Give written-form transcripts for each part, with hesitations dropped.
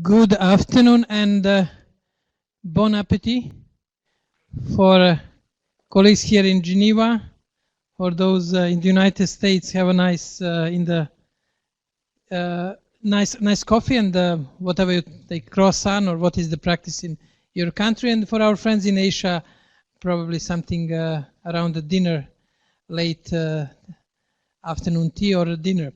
Good afternoon and bon appetit for colleagues here in Geneva. For those in the United States, have a nice nice coffee and whatever you take, croissant or what is the practice in your country. And for our friends in Asia, probably something around the dinner, late afternoon tea or dinner.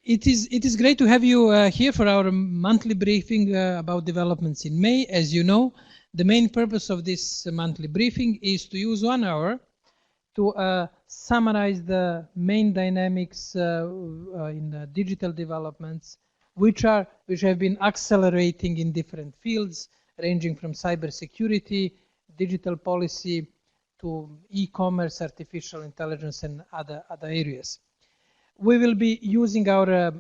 It is great to have you here for our monthly briefing about developments in May. As you know, the main purpose of this monthly briefing is to use 1 hour to summarize the main dynamics in the digital developments, which have been accelerating in different fields, ranging from cybersecurity, digital policy, to e-commerce, artificial intelligence, and other areas. We will be using our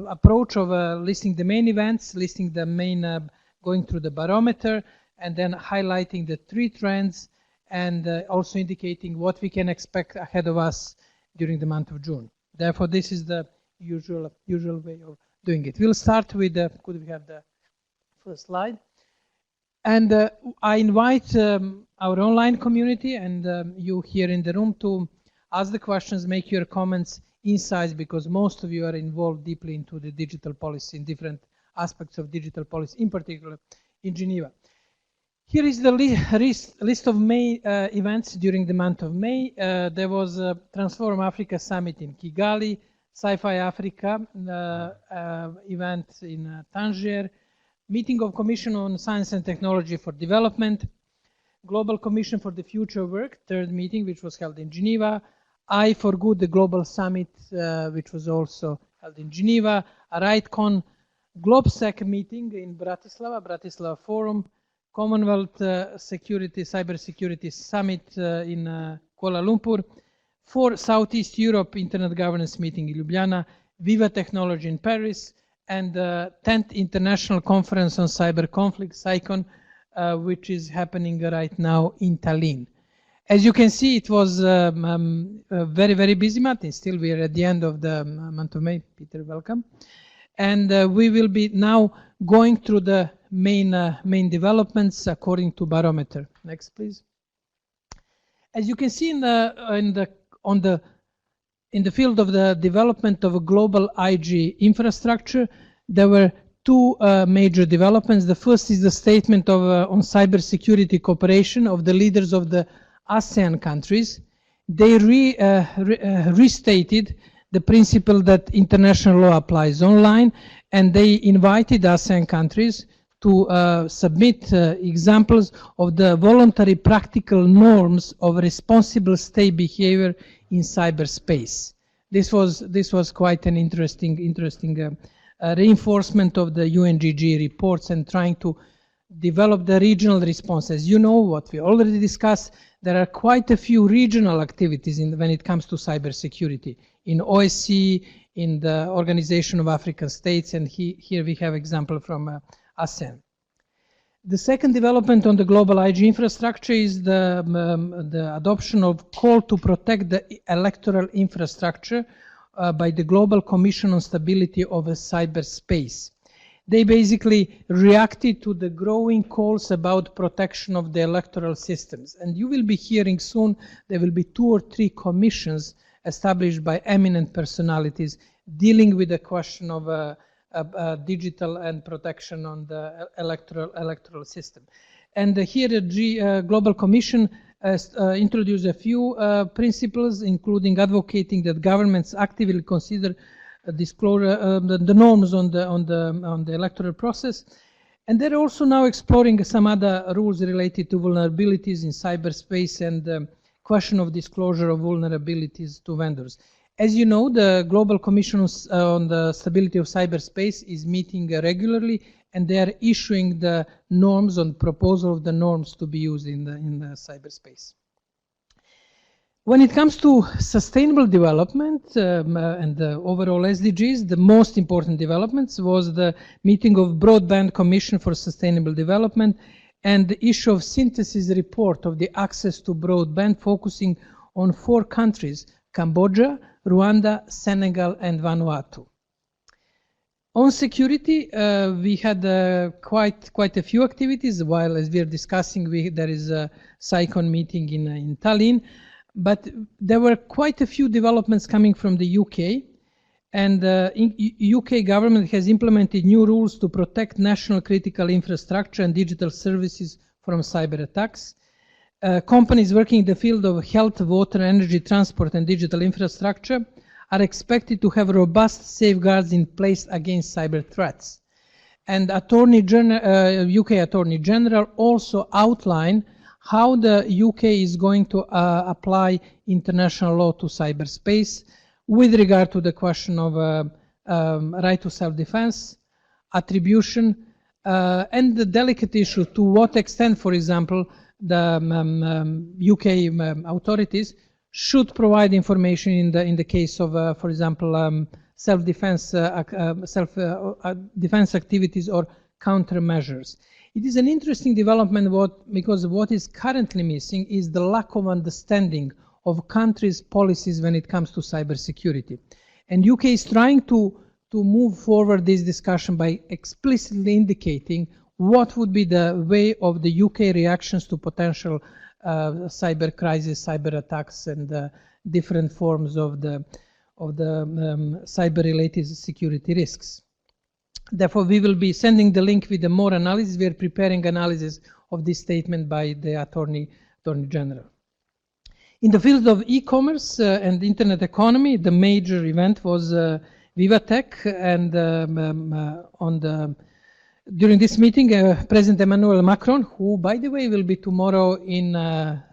approach of listing the main events, listing the main, going through the barometer, and then highlighting the 3 trends, and also indicating what we can expect ahead of us during the month of June. Therefore, this is the usual way of doing it. We'll start with could we have the first slide? And I invite our online community and you here in the room to ask the questions, make your comments, insights, because most of you are involved deeply into the digital policy, in different aspects of digital policy, in particular in Geneva. Here is the list of May events during the month of May. There was a Transform Africa Summit in Kigali, Sci-Fi Africa event in Tangier, meeting of Commission on Science and Technology for Development, Global Commission for the Future of Work, 3rd meeting, which was held in Geneva, I for Good, the Global Summit, which was also held in Geneva, a RightCon GlobeSec meeting in Bratislava Forum, Commonwealth Cybersecurity Summit in Kuala Lumpur, 4 Southeast Europe Internet Governance meeting in Ljubljana, Viva Technology in Paris, and 10th International Conference on Cyber Conflict, CICON, which is happening right now in Tallinn. As you can see, it was a very, very busy month, and still we are at the end of the month of May. Peter, welcome. And we will be now going through the main developments according to barometer. Next, please. As you can see in the field of the development of a global IG infrastructure, there were 2 major developments. The first is the statement of on cybersecurity cooperation of the leaders of the Asean countries. They restated the principle that international law applies online, and they invited ASEAN countries to submit examples of the voluntary practical norms of responsible state behavior in cyberspace. This was quite an interesting reinforcement of the UNGG reports and trying to develop the regional response. As you know, what we already discussed, there are quite a few regional activities when it comes to cybersecurity. In OSCE, in the Organization of African States, and here we have example from ASEAN. The second development on the global IG infrastructure is the adoption of call to protect the electoral infrastructure by the Global Commission on Stability of Cyberspace. They basically reacted to the growing calls about protection of the electoral systems. And you will be hearing soon, there will be 2 or 3 commissions established by eminent personalities dealing with the question of digital and protection on the electoral system. And here the Global Commission introduced a few principles, including advocating that governments actively consider disclosure the norms on the electoral process, and they're also now exploring some other rules related to vulnerabilities in cyberspace and question of disclosure of vulnerabilities to vendors. As you know, the Global Commission on the Stability of Cyberspace is meeting regularly, and they are issuing the norms on proposal of the norms to be used in the cyberspace. When it comes to sustainable development and the overall SDGs, the most important developments was the meeting of Broadband Commission for Sustainable Development and the issue of synthesis report of the access to broadband, focusing on 4 countries, Cambodia, Rwanda, Senegal, and Vanuatu. On security, we had quite a few activities. While as we are discussing, there is a SciCon meeting in Tallinn, but there were quite a few developments coming from the UK, and UK government has implemented new rules to protect national critical infrastructure and digital services from cyber attacks. Companies working in the field of health, water, energy, transport, and digital infrastructure are expected to have robust safeguards in place against cyber threats. And UK Attorney General also outlined how the UK is going to apply international law to cyberspace with regard to the question of right to self-defense, attribution, and the delicate issue to what extent, for example, the UK authorities should provide information in the case of, for example, self-defense defense activities or countermeasures. It is an interesting development because what is currently missing is the lack of understanding of countries' policies when it comes to cybersecurity. And UK is trying to move forward this discussion by explicitly indicating what would be the way of the UK reactions to potential cyber crisis, cyber attacks, and different forms of the cyber-related security risks. Therefore, we will be sending the link with the more analysis. We are preparing analysis of this statement by the Attorney General. In the field of e-commerce and internet economy, the major event was Vivatech, and during this meeting, President Emmanuel Macron, who, by the way, will be tomorrow in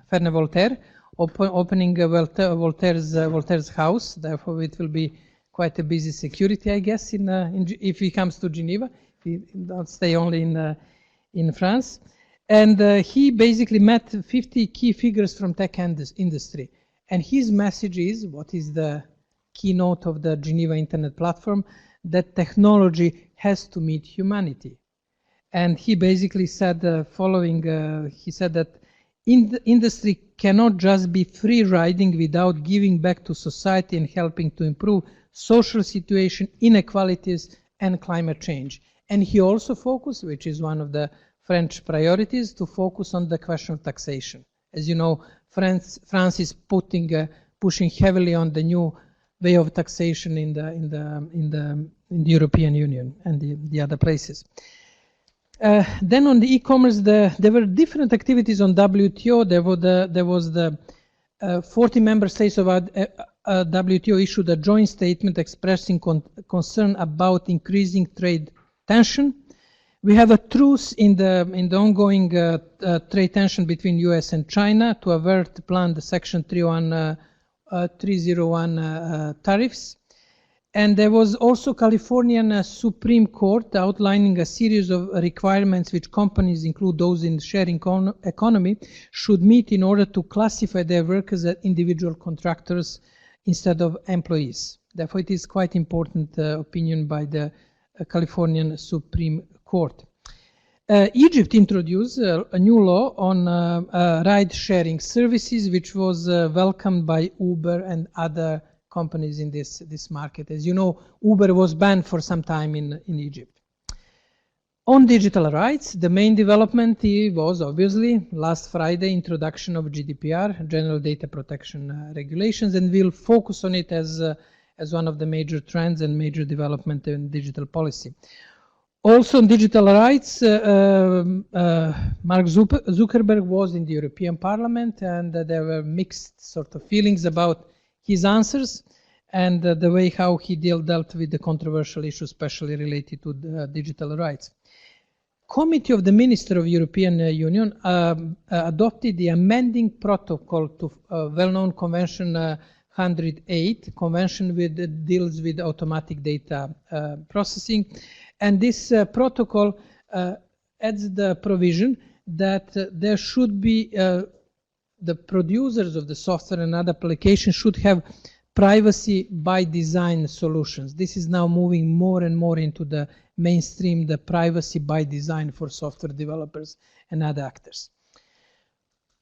Ferney-Voltaire, opening Voltaire's house. Therefore, it will be quite a busy security, I guess, if he comes to Geneva. He don't stay only in France. And he basically met 50 key figures from tech industry. And his message is, what is the keynote of the Geneva Internet Platform, that technology has to meet humanity. And he basically said he said that the industry cannot just be free riding without giving back to society and helping to improve social situation, inequalities, and climate change. And he also focused, which is one of the French priorities, to focus on the question of taxation. As you know, France is pushing heavily on the new way of taxation in the European Union and the other places. Then on the e-commerce, there were different activities on WTO. There was the 40 member states of WTO issued a joint statement expressing concern about increasing trade tension. We have a truce in the ongoing trade tension between US and China to avert the planned Section 301 tariffs. And there was also Californian Supreme Court outlining a series of requirements which companies, include those in sharing economy, should meet in order to classify their workers as individual contractors instead of employees. Therefore, it is quite important opinion by the Californian Supreme Court. Egypt introduced a new law on ride-sharing services, which was welcomed by Uber and other companies in this market. As you know, Uber was banned for some time in Egypt. On digital rights, the main development was obviously last Friday introduction of Gdpr, General Data Protection Regulations, and we'll focus on it as one of the major trends and major development in digital policy. Also on digital rights, Mark Zuckerberg was in the European Parliament, and there were mixed sort of feelings about his answers and the way how he dealt with the controversial issues, especially related to the digital rights. Committee of the Minister of European Union adopted the amending protocol to well-known Convention 108, convention that deals with automatic data processing. And this protocol adds the provision that there should be the producers of the software and other applications should have privacy by design solutions. This is now moving more and more into the mainstream, the privacy by design for software developers and other actors.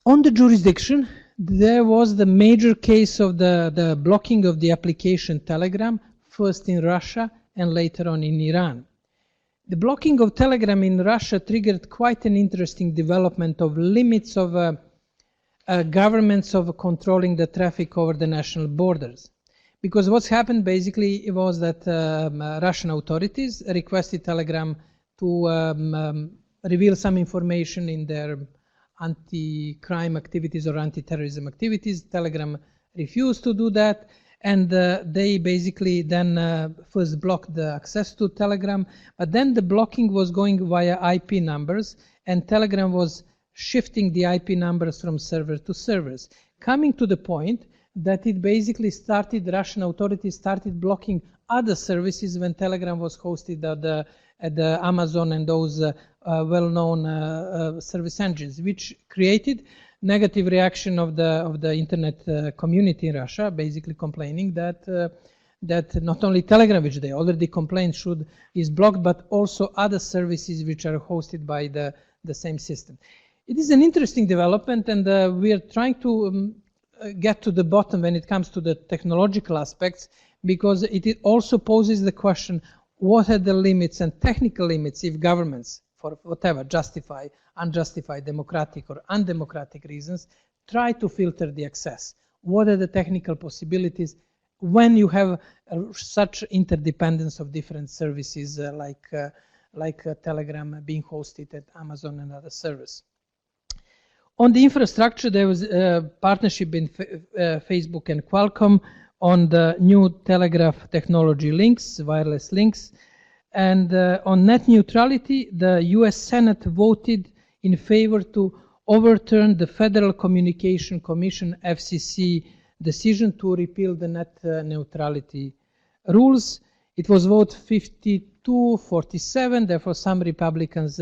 On the jurisdiction, there was the major case of the blocking of the application Telegram, first in Russia and later on in Iran. The blocking of Telegram in Russia triggered quite an interesting development of limits of governments of controlling the traffic over the national borders. Because what's happened basically was that Russian authorities requested Telegram to reveal some information in their anti-crime activities or anti-terrorism activities. Telegram refused to do that, and they basically then first blocked the access to Telegram, but then the blocking was going via IP numbers, and Telegram was shifting the IP numbers from server to servers, coming to the point that it basically started, Russian authorities started blocking other services when Telegram was hosted at the Amazon and those well-known service engines, which created negative reaction of the internet community in Russia, basically complaining that that not only Telegram, which they already complained is blocked, but also other services which are hosted by the same system. It is an interesting development, and we are trying to get to the bottom when it comes to the technological aspects, because it also poses the question, what are the limits and technical limits if governments, for whatever, justified, unjustified, democratic or undemocratic reasons, try to filter the access? What are the technical possibilities when you have such interdependence of different services like Telegram being hosted at Amazon and other servers? On the infrastructure, there was a partnership between Facebook and Qualcomm on the new telegraph technology links, wireless links. And on net neutrality, the US Senate voted in favor to overturn the Federal Communication Commission, FCC, decision to repeal the net neutrality rules. It was voted 52-47, therefore some Republicans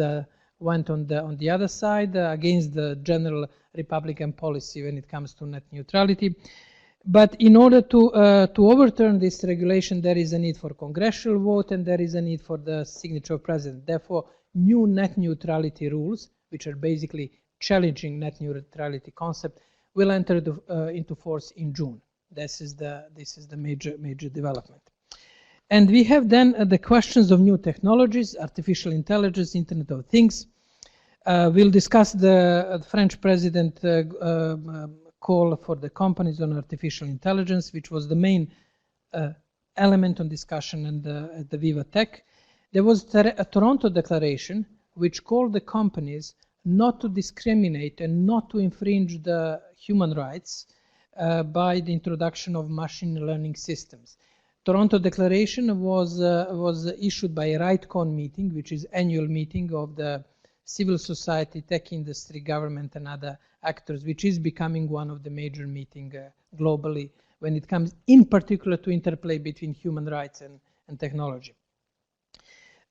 went on the other side against the general Republican policy when it comes to net neutrality. But in order to overturn this regulation, there is a need for congressional vote and there is a need for the signature of president. Therefore, new net neutrality rules, which are basically challenging net neutrality concept, will enter into force in June. This is the major development. And we have then the questions of new technologies, artificial intelligence, Internet of Things. We'll discuss the French president call for the companies on artificial intelligence, which was the main element on discussion at the Viva Tech. There was a Toronto declaration which called the companies not to discriminate and not to infringe the human rights by the introduction of machine learning systems. Toronto Declaration was issued by a RightCon meeting, which is annual meeting of the civil society, tech industry, government, and other actors, which is becoming one of the major meetings globally when it comes in particular to interplay between human rights and technology.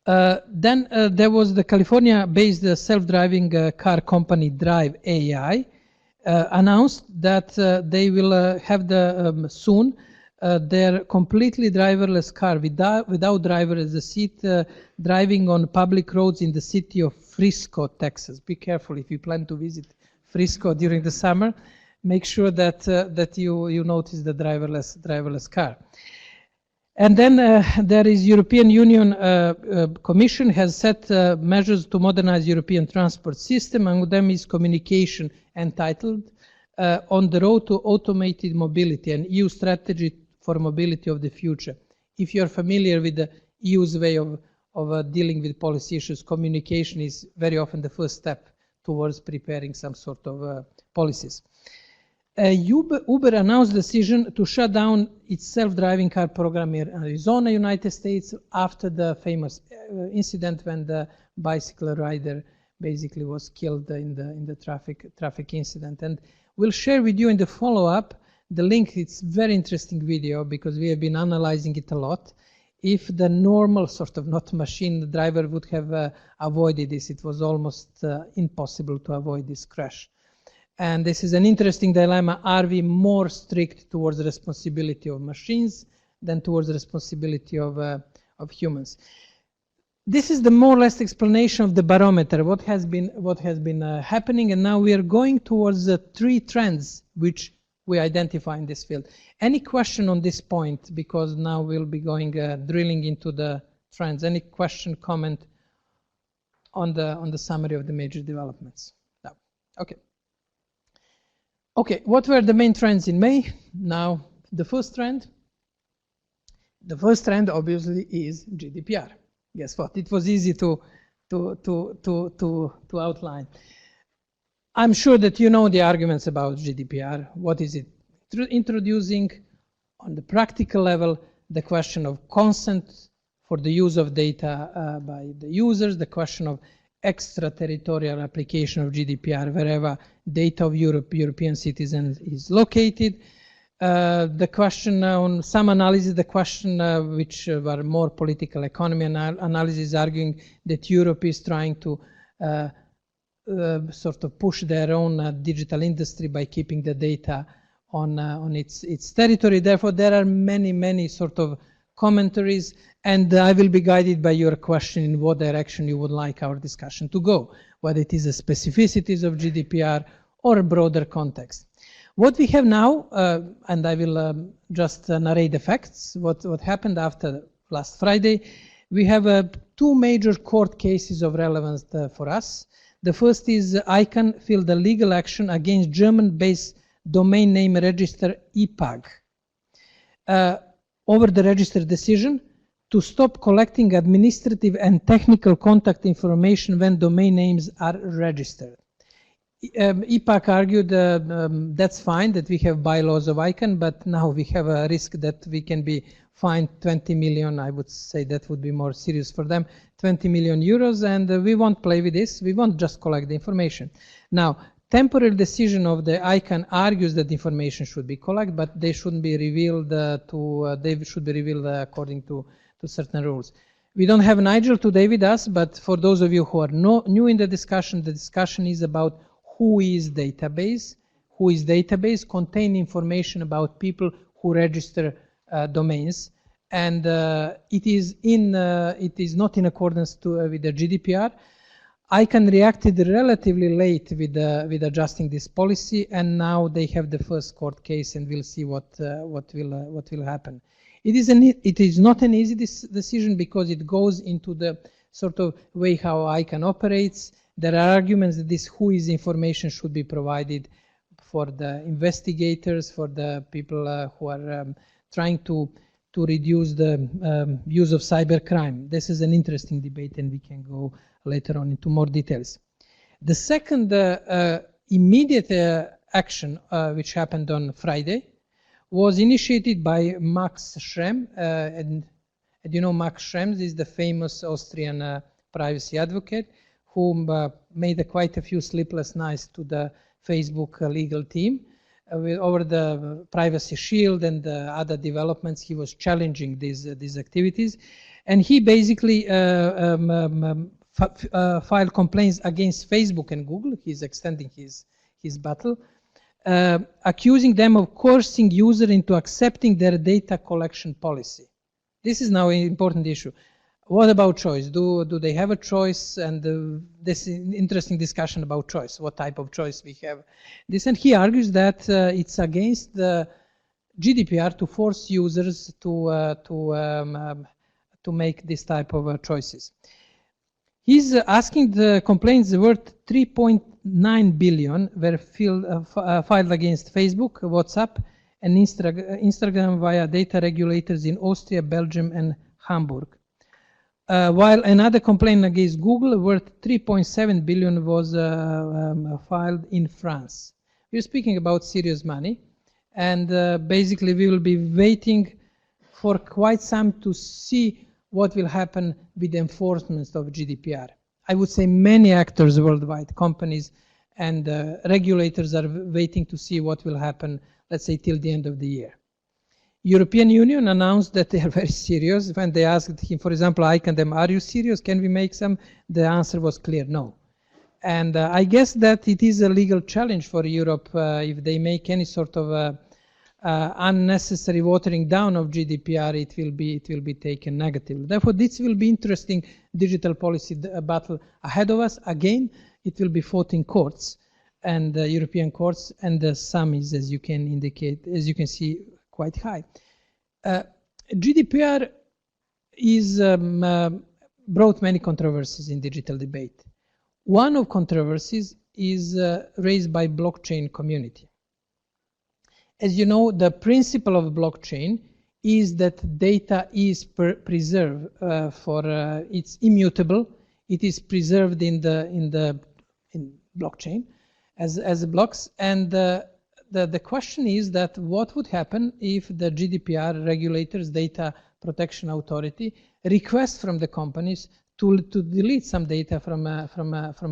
Then there was the California-based self-driving car company Drive AI announced that they will have soon their completely driverless car without driver as a seat driving on public roads in the city of Frisco, Texas. Be careful if you plan to visit Frisco during the summer. Make sure that you notice the driverless car. And then there is European Union Commission has set measures to modernize European transport system. Among them is communication entitled On the Road to Automated Mobility, an EU strategy for mobility of the future. If you're familiar with the EU's way of dealing with policy issues, communication is very often the first step towards preparing some sort of policies. Uber announced the decision to shut down its self-driving car program in Arizona, United States, after the famous incident when the bicycle rider basically was killed in the traffic incident. And we'll share with you in the follow-up the link. It's a very interesting video because we have been analyzing it a lot. If the normal sort of not machine driver would have avoided this, it was almost impossible to avoid this crash. And this is an interesting dilemma. Are we more strict towards the responsibility of machines than towards the responsibility of humans? This is the more or less explanation of the barometer, what has been happening, and now we are going towards the three trends which we identify in this field. Any question on this point? Because now we'll be going drilling into the trends. Any question, comment on the summary of the major developments? No. Okay. Okay, what were the main trends in May? Now, the first trend. The first trend obviously is GDPR. Guess what? It was easy to outline. I'm sure that you know the arguments about GDPR. What is it? Introducing, on the practical level, the question of consent for the use of data by the users, the question of extraterritorial application of GDPR wherever data of European citizens is located. The question on some analysis, the question which were more political economy analysis, arguing that Europe is trying to sort of push their own digital industry by keeping the data on its territory. Therefore, there are many sort of commentaries, and I will be guided by your question in what direction you would like our discussion to go, whether it is the specificities of GDPR or a broader context. What we have now, and I will just narrate the facts, what happened after last Friday, we have two major court cases of relevance for us. The first is ICANN filed a legal action against German-based domain name register IPAG over the register decision to stop collecting administrative and technical contact information when domain names are registered. IPAC argued that's fine that we have bylaws of ICANN, but now we have a risk that we can be fined 20 million. I would say that would be more serious for them, 20 million euros, and we won't play with this. We won't just collect the information. Now, temporary decision of the ICANN argues that the information should be collected, but they shouldn't be revealed they should be revealed according to certain rules. We don't have Nigel today with us, but for those of you who are new in the discussion is about who is database contain information about people who register domains, and it is not in accordance with the GDPR. ICANN reacted relatively late with adjusting this policy, and now they have the first court case, and we'll see what will happen. It is not an easy decision because it goes into the sort of way how ICANN operates. There are arguments that this WHOIS information should be provided for the investigators, for the people who are trying to reduce the use of cybercrime. This is an interesting debate, and we can go later on into more details. The second immediate action which happened on Friday was initiated by Max Schrems, and you know Max Schrems is the famous Austrian privacy advocate who made quite a few sleepless nights to the Facebook legal team over the privacy shield and the other developments. He was challenging these activities, and he basically filed complaints against Facebook and Google. He's extending his battle, accusing them of coercing users into accepting their data collection policy. This is now an important issue. What about choice? Do they have a choice? And this is an interesting discussion about choice. What type of choice we have? This, and he argues that it's against the GDPR to force users to make this type of choices. He's asking the complaints worth 3.9 billion were filed against Facebook, WhatsApp, and Instagram via data regulators in Austria, Belgium, and Hamburg. While another complaint against Google worth 3.7 billion was filed in France. We're speaking about serious money, and basically we will be waiting for quite some to see what will happen with the enforcement of GDPR. I would say many actors worldwide, companies and regulators are waiting to see what will happen, let's say, till the end of the year. European Union announced that they are very serious. When they asked him, for example, ICANN them, are you serious? Can we make some? The answer was clear, no. And I guess that it is a legal challenge for Europe if they make any sort of unnecessary watering down of GDPR, it will be taken negatively. Therefore, this will be interesting digital policy battle ahead of us. Again, it will be fought in courts. and European courts, and the sum is, as you can see, quite high. GDPR is brought many controversies in digital debate. One of controversies is raised by blockchain community. As you know, the principle of blockchain is that data is preserved it's immutable. It is preserved in blockchain as blocks, and the question is that what would happen if the GDPR regulators, data protection authority, request from the companies to delete some data from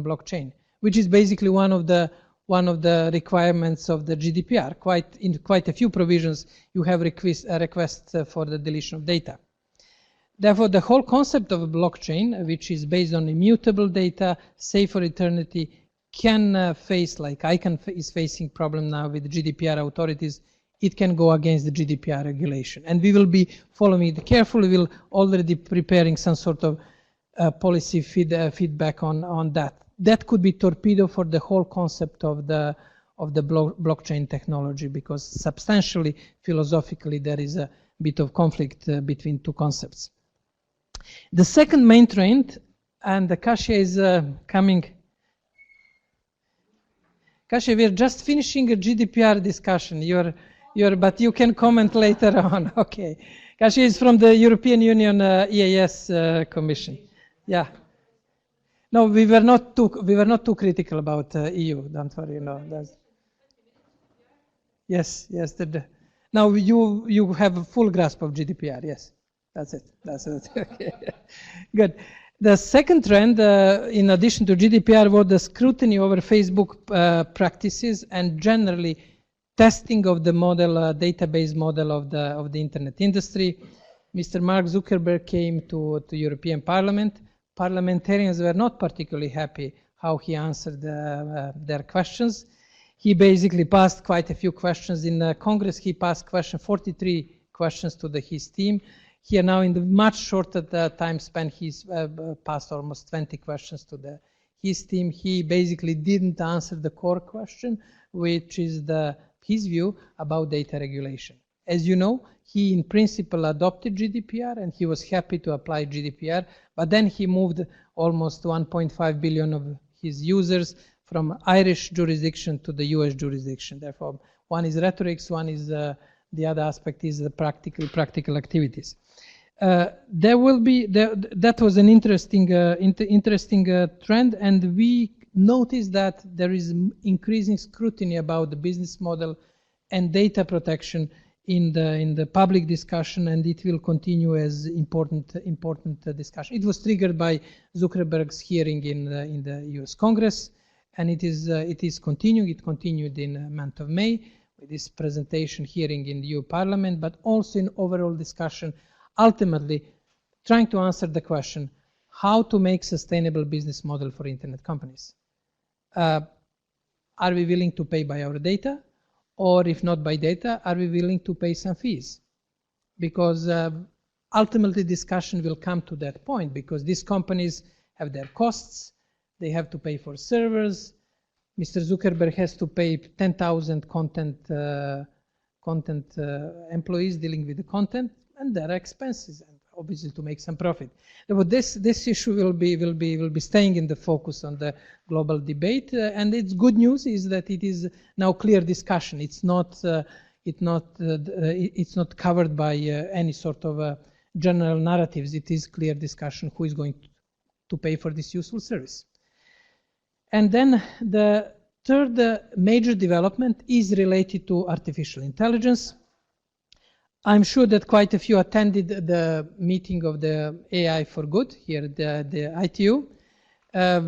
blockchain, which is basically one of the requirements of the GDPR. In quite a few provisions, you have requests for the deletion of data. Therefore, the whole concept of a blockchain, which is based on immutable data, safe for eternity, can face, like ICANN is facing problem now with the GDPR authorities. It can go against the GDPR regulation. And we will be following it carefully. We'll already preparing some sort of policy feedback on that. That could be torpedo for the whole concept of the blockchain technology, because substantially, philosophically, there is a bit of conflict between two concepts. The second main trend, and Kasia is coming. Kasia, we're just finishing a GDPR discussion. But you can comment later on. Okay. Kasia is from the European Union EAS Commission. Yeah. No, we were not too critical about EU. Don't worry. No. Yes. Now you have a full grasp of GDPR. Yes. That's it. Okay. Good. The second trend, in addition to GDPR, was the scrutiny over Facebook practices and generally testing of the model, database model of the internet industry. Mr. Mark Zuckerberg came to European Parliament. Parliamentarians were not particularly happy how he answered their questions. He basically passed quite a few questions. In Congress, he passed 43 questions to his team. Here now, in the much shorter time span, he's passed almost 20 questions to his team. He basically didn't answer the core question, which is his view about data regulation. As you know, he in principle adopted GDPR and he was happy to apply GDPR, but then he moved almost 1.5 billion of his users from Irish jurisdiction to the US jurisdiction. Therefore, one is rhetorics, one is the other aspect is the practical activities. That was an interesting trend, and we noticed that there is increasing scrutiny about the business model and data protection in the public discussion, and it will continue as important discussion. It was triggered by Zuckerberg's hearing in the US Congress, and it is continuing. It continued in the month of May with this presentation hearing in the EU Parliament, but also in overall discussion, ultimately trying to answer the question how to make sustainable business model for internet companies. Are we willing to pay by our data? Or if not by data, are we willing to pay some fees? Because ultimately discussion will come to that point, because these companies have their costs, they have to pay for servers. Mr. Zuckerberg has to pay 10,000 content employees dealing with the content, and there are expenses, and obviously to make some profit. But this issue will be staying in the focus on the global debate, and its good news is that it is now clear discussion. It's not covered by any sort of general narratives. It is clear discussion who is going to pay for this useful service. And then the third major development is related to artificial intelligence. I'm sure that quite a few attended the meeting of the AI for Good here at the ITU.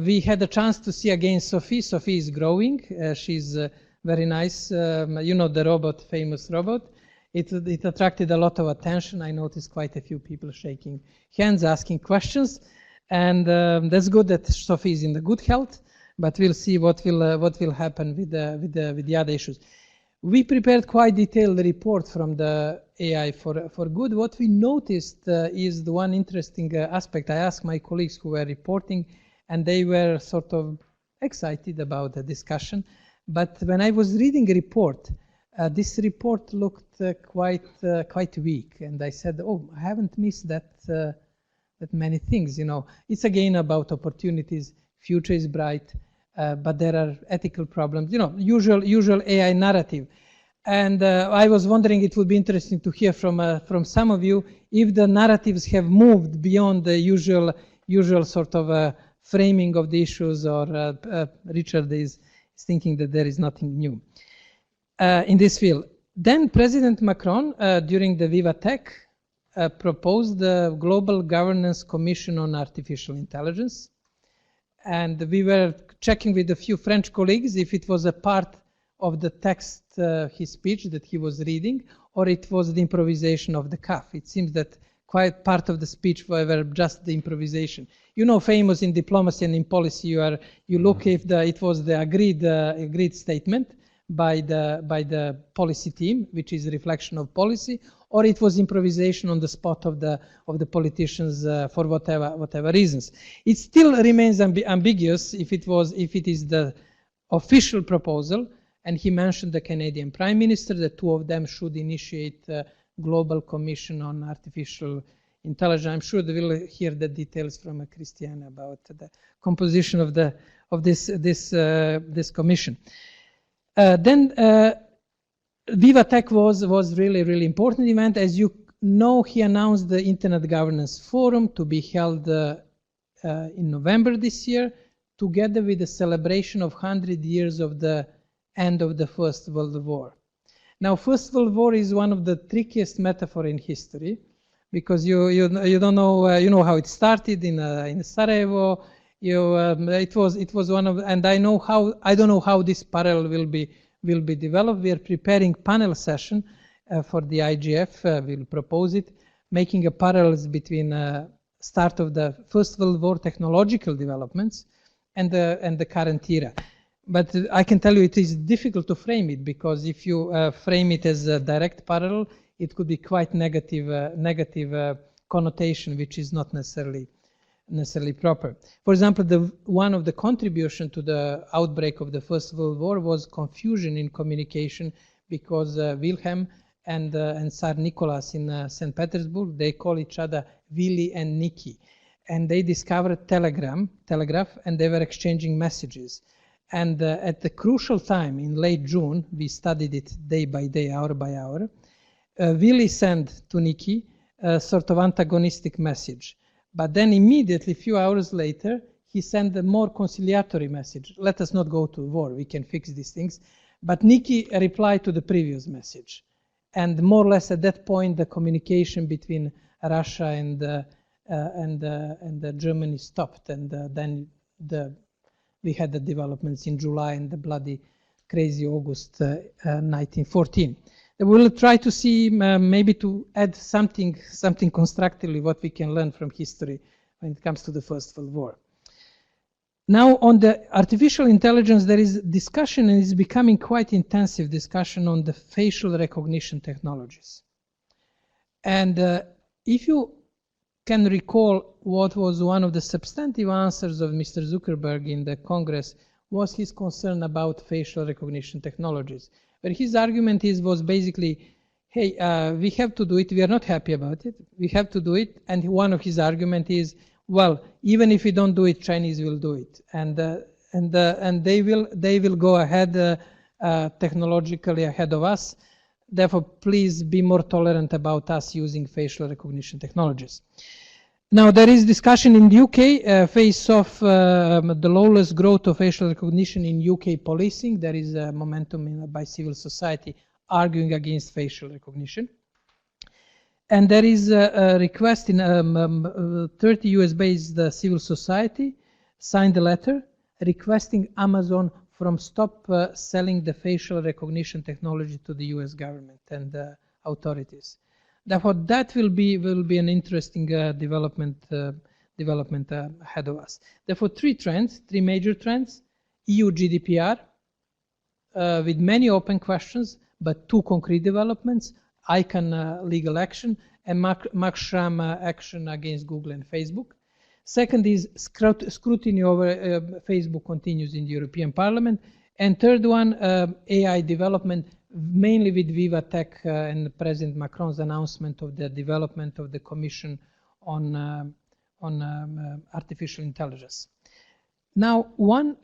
We had a chance to see again Sophie. Sophie is growing. She's very nice. You know the robot, famous robot. It attracted a lot of attention. I noticed quite a few people shaking hands, asking questions. And that's good that Sophie is in the good health, but we'll see what will happen with the other issues. We prepared quite detailed report from the AI for Good. What we noticed is the one interesting aspect. I asked my colleagues who were reporting, and they were sort of excited about the discussion. But when I was reading a report, this report looked quite weak, and I said, "Oh, I haven't missed that many things." You know, it's again about opportunities. Future is bright, but there are ethical problems. You know, usual AI narrative. And I was wondering, it would be interesting to hear from some of you if the narratives have moved beyond the usual sort of framing of the issues, or Richard is thinking that there is nothing new in this field. Then President Macron, during the Viva Tech, proposed the Global Governance Commission on Artificial Intelligence. And we were checking with a few French colleagues if it was a part of the text, his speech that he was reading, or it was the improvisation of the cuff. It seems that quite part of the speech were just the improvisation. You know, famous in diplomacy and in policy, you look if it was the agreed statement by the policy team, which is a reflection of policy, or it was improvisation on the spot of the politicians for whatever reasons. It still remains ambiguous if it is the official proposal. And he mentioned the Canadian Prime Minister, the two of them should initiate a global commission on artificial intelligence. I'm sure they will hear the details from Christiane about the composition of this commission. Then Viva Tech was really important event. As you know, he announced the Internet Governance Forum to be held in November this year, together with the celebration of 100 years of the end of the First World War. Now, First World War is one of the trickiest metaphor in history, because you don't know you know how it started in Sarajevo. It was one of, and I don't know how this parallel will be developed. We are preparing panel session for the IGF. We'll propose it, making a parallels between start of the First World War technological developments and the current era. But I can tell you it is difficult to frame it, because if you frame it as a direct parallel, it could be quite negative connotation, which is not necessarily proper. For example, one of the contribution to the outbreak of the First World War was confusion in communication, because Wilhelm and Tsar Nicholas in St. Petersburg, they call each other Willy and Nicky, and they discovered telegraph, and they were exchanging messages. And at the crucial time in late June, we studied it day by day, hour by hour, Willy sent to Nicky a sort of antagonistic message. But then immediately, a few hours later, he sent a more conciliatory message. Let us not go to war, we can fix these things. But Nicky replied to the previous message. And more or less at that point, the communication between Russia and Germany stopped. And then we had the developments in July and the bloody, crazy August 1914. We'll try to see maybe to add something constructively what we can learn from history when it comes to the First World War. Now, on the artificial intelligence, there is discussion, and it's becoming quite intensive discussion on the facial recognition technologies. And if you can recall what was one of the substantive answers of Mr. Zuckerberg in the Congress, was his concern about facial recognition technologies. But his argument was basically, hey, we have to do it, we are not happy about it, we have to do it. And one of his argument is, well, even if we don't do it, Chinese will do it. And they will go ahead technologically ahead of us. Therefore, please be more tolerant about us using facial recognition technologies. Now, there is discussion in the UK, face of the lawless growth of facial recognition in UK policing. There is a momentum by civil society arguing against facial recognition. And there is a request in 30 US-based civil society signed a letter requesting Amazon from stop selling the facial recognition technology to the US government and authorities. Therefore, that will be an interesting development ahead of us. Therefore, three major trends: EU GDPR with many open questions, but two concrete developments: ICANN legal action and Max Schramm action against Google and Facebook. Second is scrutiny over Facebook continues in the European Parliament, And third one, AI development, mainly with Viva Tech and President Macron's announcement of the development of the Commission on artificial intelligence. Now, one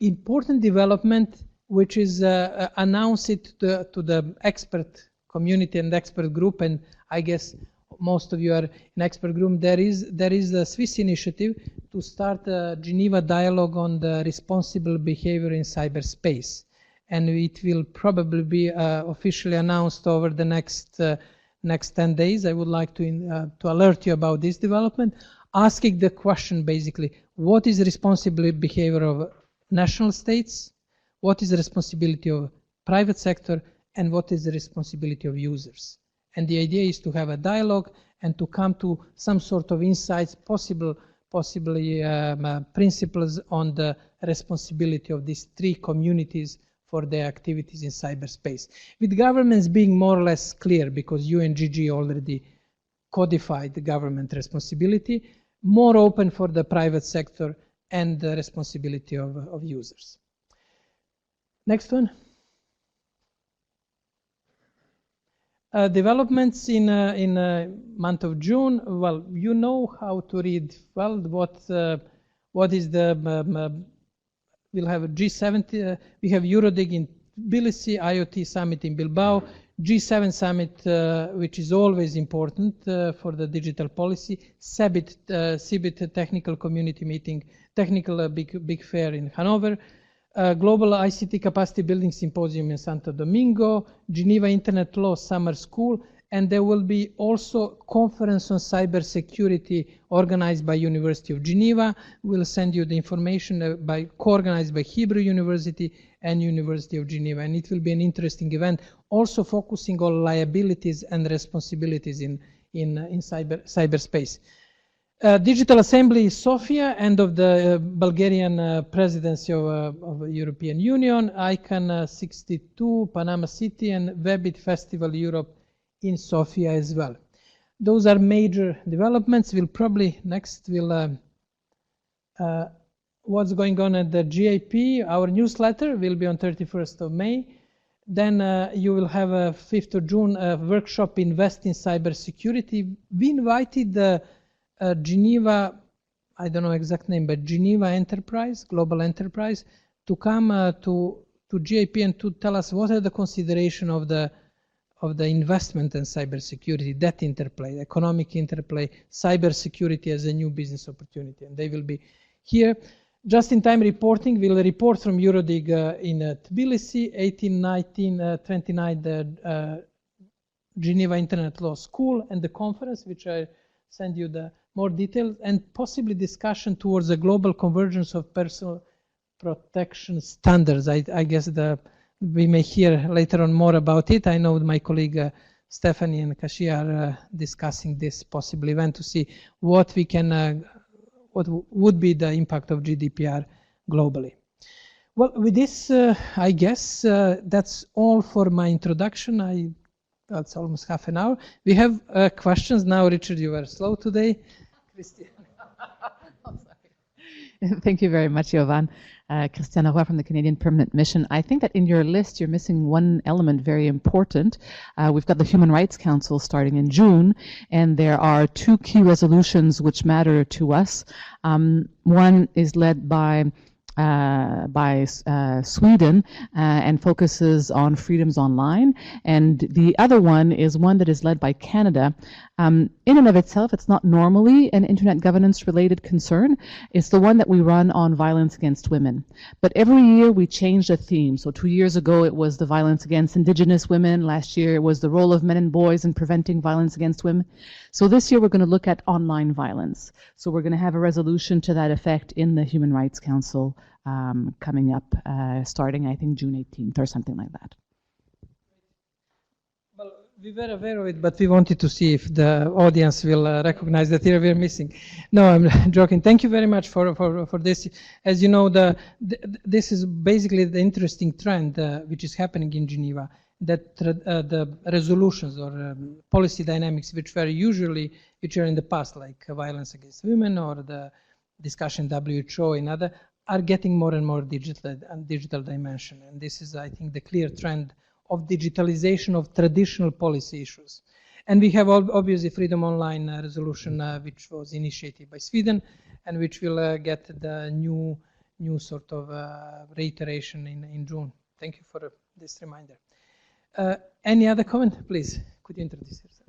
important development which is announced to the expert community and expert group, and I guess most of you are in expert group, there is a Swiss initiative to start a Geneva dialogue on the responsible behavior in cyberspace. And it will probably be officially announced over the next 10 days. I would like to alert you about this development, asking the question basically, what is the responsible behavior of national states? What is the responsibility of private sector? And what is the responsibility of users? And the idea is to have a dialogue and to come to some sort of insights, possibly principles on the responsibility of these three communities for their activities in cyberspace. With governments being more or less clear, because UNGG already codified the government responsibility, more open for the private sector and the responsibility of users. Next one. Developments in month of June. Well, you know how to read. Well, what is the? We'll have a G7. We have Eurodig in Tbilisi, IoT Summit in Bilbao, G7 Summit, which is always important for the digital policy. CeBIT Technical Community Meeting, technical big fair in Hanover. Global ICT Capacity Building Symposium in Santo Domingo, Geneva Internet Law Summer School, and there will be also conference on cybersecurity organized by University of Geneva. We'll send you the information co-organized by Hebrew University and University of Geneva, and it will be an interesting event, also focusing on liabilities and responsibilities in cyberspace. Digital Assembly Sofia, end of the Bulgarian presidency of the European Union, ICANN 62, Panama City, and Webit Festival Europe in Sofia as well. Those are major developments. We'll probably next what's going on at the GIP. Our newsletter will be on 31st of May. Then you will have a 5th of June workshop, Invest in Cybersecurity. We invited the Geneva, I don't know exact name, but Geneva Enterprise, Global Enterprise, to come to GIP and to tell us what are the consideration of the investment in cybersecurity, that interplay, economic interplay, cybersecurity as a new business opportunity. And they will be here. Just-in-time reporting, we'll report from Eurodig in Tbilisi, 18, 19, 29, the Geneva Internet Law School, and the conference, which I send you the more details, and possibly discussion towards a global convergence of personal protection standards. I guess we may hear later on more about it. I know my colleague Stephanie and Kashi are discussing this possible event to see what we can, what would be the impact of GDPR globally. Well, with this, I guess that's all for my introduction. That's almost half an hour. We have questions now. Richard, you were slow today. Christian. Oh, sorry. Thank you very much, Jovan. Christiane Roy from the Canadian Permanent Mission. I think that in your list, you're missing one element very important. We've got the Human Rights Council starting in June, and there are two key resolutions which matter to us. One is led by Sweden and focuses on freedoms online, and the other one is one that is led by Canada. In and of itself, it's not normally an internet governance related concern. It's the one that we run on violence against women. But every year we change the theme. So 2 years ago it was the violence against Indigenous women. Last year it was the role of men and boys in preventing violence against women. So this year we're going to look at online violence. So we're going to have a resolution to that effect in the Human Rights Council coming up, starting I think June 18th or something like that. Well, we were aware of it, but we wanted to see if the audience will recognize that here we're missing. No, I'm joking. Thank you very much for this. As you know, this is basically the interesting trend which is happening in Geneva, that the resolutions or policy dynamics which are in the past, like violence against women or the discussion WHO and other, are getting more and more digital dimension. And this is, I think, the clear trend of digitalization of traditional policy issues. And we have obviously Freedom Online resolution, which was initiated by Sweden, and which will get the new sort of reiteration in June. Thank you for this reminder. Any other comment, please? Could you introduce yourself?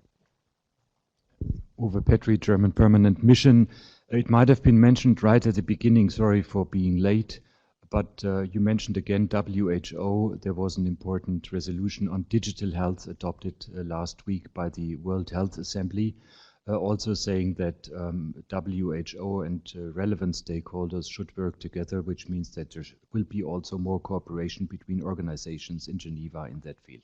Uwe Petri, German Permanent Mission. It might have been mentioned right at the beginning, sorry for being late, but you mentioned again WHO. There was an important resolution on digital health adopted last week by the World Health Assembly, also saying that WHO and relevant stakeholders should work together, which means that there will be also more cooperation between organizations in Geneva in that field.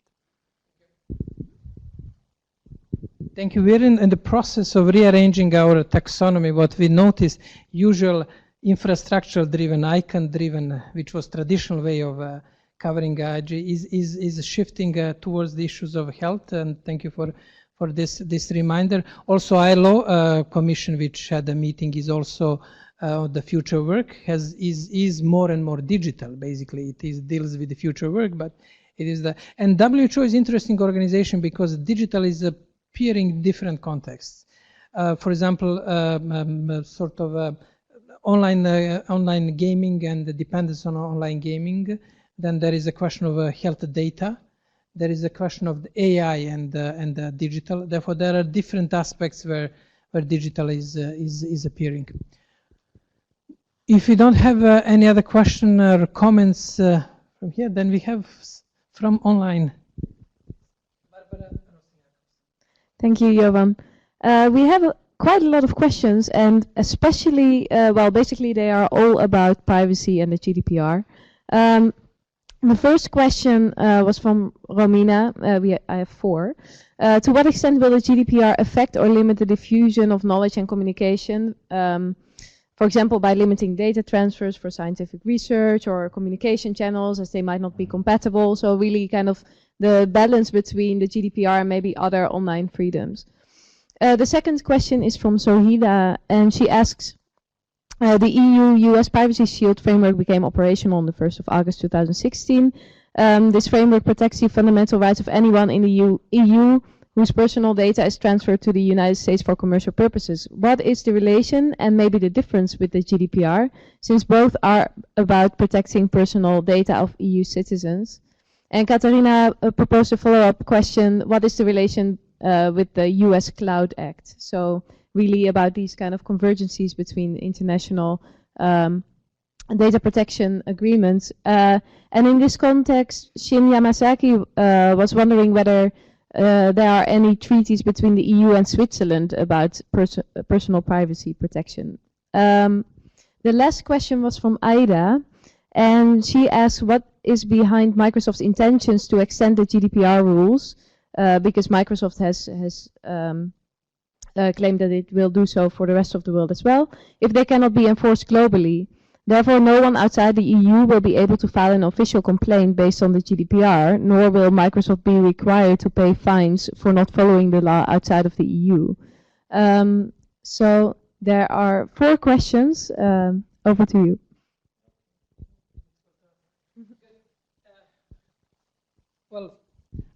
Thank you. We're in the process of rearranging our taxonomy. What we noticed, usual infrastructure-driven, icon-driven, which was traditional way of covering IG, is shifting towards the issues of health. And thank you for this reminder. Also, ILO Commission, which had a meeting, is also the future work is more and more digital. Basically, it deals with the future work, but it is and WHO is an interesting organization because digital is appearing in different contexts. For example, sort of online gaming and the dependence on online gaming. Then there is a question of health data. There is a question of the AI and digital. Therefore, there are different aspects where digital is appearing. If you don't have any other question or comments from here, then we have from online. Thank you, Jovan. We have quite a lot of questions, and especially, well, basically they are all about privacy and the GDPR. The first question was from Romina. I have 4. To what extent will the GDPR affect or limit the diffusion of knowledge and communication? For example, by limiting data transfers for scientific research or communication channels, as they might not be compatible. So really kind of the balance between the GDPR and maybe other online freedoms. The second question is from Sohida, and she asks, the EU-US Privacy Shield framework became operational on the 1st of August 2016. This framework protects the fundamental rights of anyone in the EU whose personal data is transferred to the United States for commercial purposes. What is the relation and maybe the difference with the GDPR, since both are about protecting personal data of EU citizens? And Katarina proposed a follow-up question, what is the relation with the US Cloud Act? So really about these kind of convergencies between international data protection agreements. And in this context, Shin Yamasaki was wondering whether there are any treaties between the EU and Switzerland about personal privacy protection. The last question was from Aida, and she asked what is behind Microsoft's intentions to extend the GDPR rules, because Microsoft has claimed that it will do so for the rest of the world as well, if they cannot be enforced globally. Therefore, no one outside the EU will be able to file an official complaint based on the GDPR, nor will Microsoft be required to pay fines for not following the law outside of the EU. So there are 4 questions. Over to you. Well,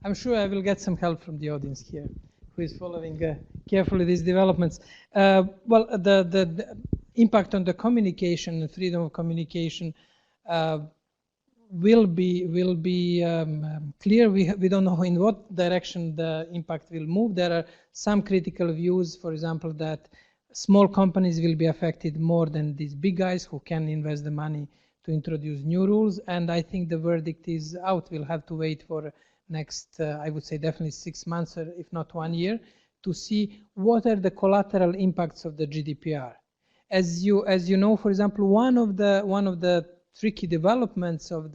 I'm sure I will get some help from the audience here, who is following carefully these developments. Well, the impact on the communication and freedom of communication will be clear. We don't know in what direction the impact will move. There are some critical views, for example, that small companies will be affected more than these big guys who can invest the money to introduce new rules. And I think the verdict is out. We'll have to wait for next, I would say definitely 6 months, or if not 1 year, to see what are the collateral impacts of the GDPR. As you know, for example, one of the tricky developments of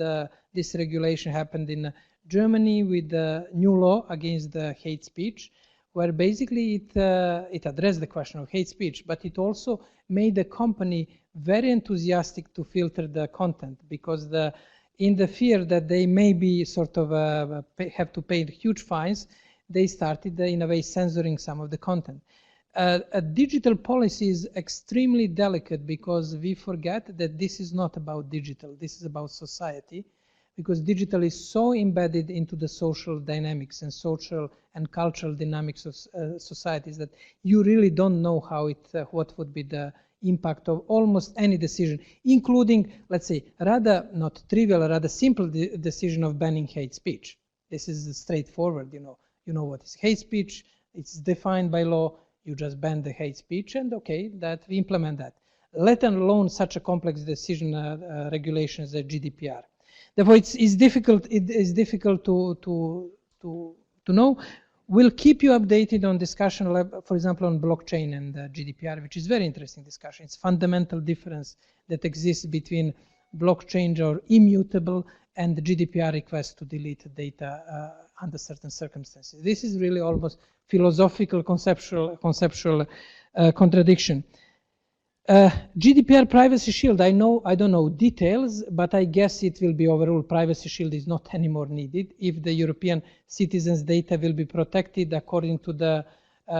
this regulation happened in Germany with the new law against the hate speech, where basically it addressed the question of hate speech, but it also made the company very enthusiastic to filter the content, because in the fear that they may be sort of have to pay huge fines, they started in a way censoring some of the content. A digital policy is extremely delicate because we forget that this is not about digital, this is about society, because digital is so embedded into the social dynamics and social and cultural dynamics of societies that you really don't know how what would be the impact of almost any decision, including, let's say, rather not trivial, rather simple decision of banning hate speech. This is straightforward, you know what is hate speech, it's defined by law, you just ban the hate speech, and okay, that we implement that. Let alone such a complex decision regulation as the Gdpr. Therefore, it's difficult. It is difficult to know. We'll keep you updated on discussion, for example, on blockchain and Gdpr, which is very interesting discussion. It's fundamental difference that exists between blockchain or immutable and the Gdpr request to delete data under certain circumstances. This is really almost philosophical, conceptual contradiction. Gdpr Privacy Shield, I don't know details, but I guess it will be overruled. Privacy Shield is not anymore needed if the European citizens' data will be protected according to the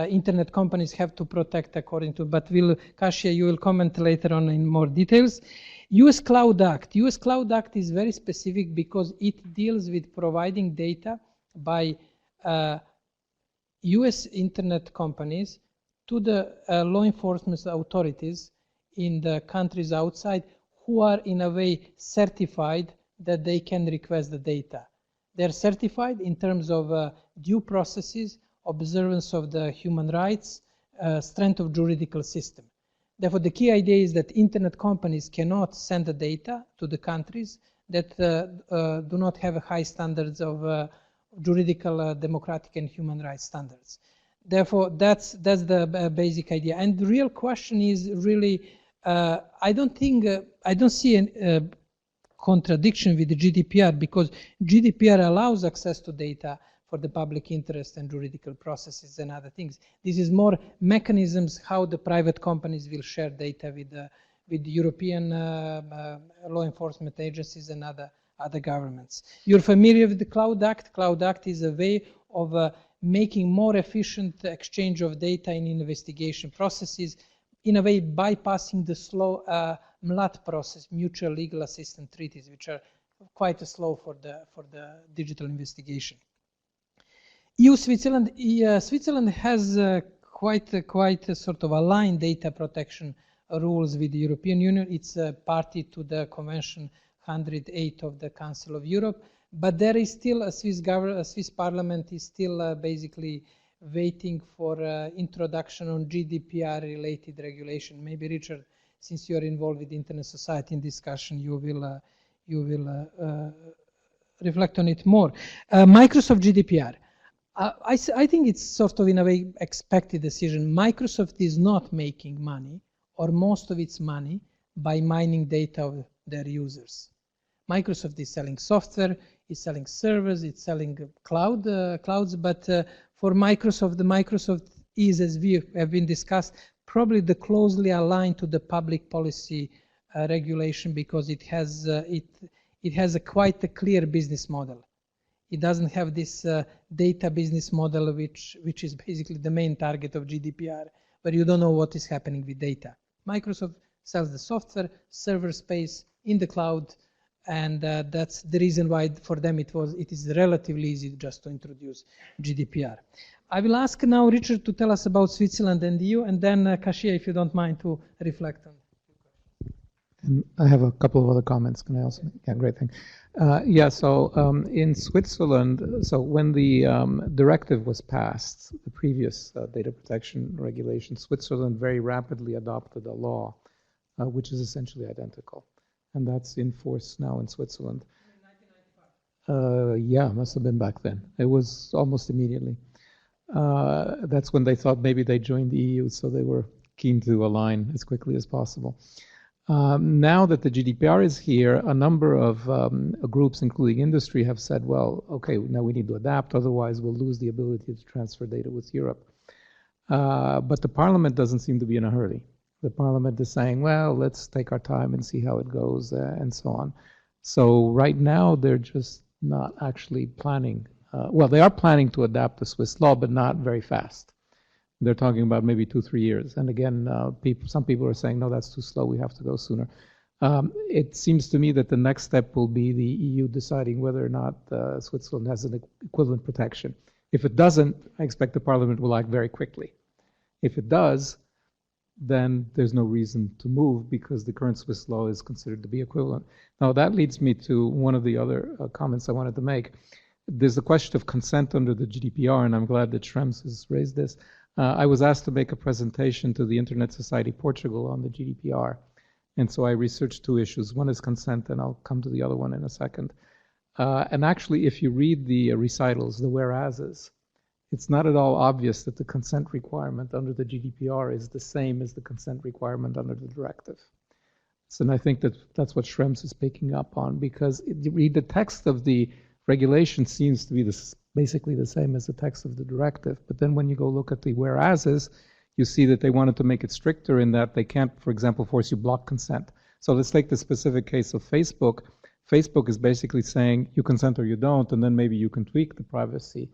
internet companies have to protect according to, but Kasia, you will comment later on in more details. US Cloud Act. US Cloud Act is very specific because it deals with providing data by US internet companies to the law enforcement authorities in the countries outside who are in a way certified that they can request the data. They're certified in terms of due processes, observance of the human rights, strength of juridical system. Therefore, the key idea is that internet companies cannot send the data to the countries that do not have high standards of juridical, democratic, and human rights standards. Therefore, that's the basic idea. And the real question is really, I don't see a contradiction with the GDPR, because GDPR allows access to data for the public interest and juridical processes and other things. This is more mechanisms how the private companies will share data with the European law enforcement agencies and other governments. You're familiar with the Cloud Act. Cloud Act is a way of making more efficient exchange of data in investigation processes, in a way bypassing the slow MLAT process, mutual legal assistance treaties, which are quite slow for the digital investigation. Switzerland has quite a sort of aligned data protection rules with the European Union. It's a party to the Convention 108 of the Council of Europe, but there is still a Swiss Parliament is still basically waiting for introduction on GDPR-related regulation. Maybe Richard, since you are involved with Internet Society in discussion, you will reflect on it more. Microsoft GDPR. I think it's sort of in a way expected decision. Microsoft is not making money, or most of its money, by mining data of their users. Microsoft is selling software, is selling servers, it's selling clouds, but for Microsoft, the Microsoft is, as we have been discussed, probably the closely aligned to the public policy regulation, because it has quite a clear business model. It doesn't have this data business model, which is basically the main target of GDPR, where you don't know what is happening with data. Microsoft sells the software, server space in the cloud, and that's the reason why for them it is relatively easy just to introduce GDPR. I will ask now Richard to tell us about Switzerland and EU, and then Kasia, if you don't mind, to reflect on. And I have a couple of other comments. Can I also? Yeah, great thing. So in Switzerland, so when the directive was passed, the previous data protection regulation, Switzerland very rapidly adopted a law which is essentially identical. And that's in force now in Switzerland. In 1995? Yeah, must have been back then. It was almost immediately. That's when they thought maybe they joined the EU, so they were keen to align as quickly as possible. Now that the GDPR is here, a number of groups, including industry, have said, well, okay, now we need to adapt, otherwise we'll lose the ability to transfer data with Europe. But the Parliament doesn't seem to be in a hurry. The Parliament is saying, well, let's take our time and see how it goes, and so on. So right now, they're just not actually planning. Well, they are planning to adapt the Swiss law, but not very fast. They're talking about maybe 2-3 years. And again, some people are saying, no, that's too slow. We have to go sooner. It seems to me that the next step will be the EU deciding whether or not Switzerland has an equivalent protection. If it doesn't, I expect the Parliament will act very quickly. If it does, then there's no reason to move because the current Swiss law is considered to be equivalent. Now that leads me to one of the other comments I wanted to make. There's the question of consent under the GDPR, and I'm glad that Schrems has raised this. I was asked to make a presentation to the Internet Society Portugal on the GDPR. And so I researched 2 issues. One is consent, and I'll come to the other one in a second. And actually, if you read the recitals, the whereases, it's not at all obvious that the consent requirement under the GDPR is the same as the consent requirement under the directive. So, and I think that that's what Schrems is picking up on, because the text of the regulation seems to be basically the same as the text of the directive. But then when you go look at the whereases, you see that they wanted to make it stricter in that they can't, for example, force you block consent. So let's take the specific case of Facebook. Facebook is basically saying you consent or you don't, and then maybe you can tweak the privacy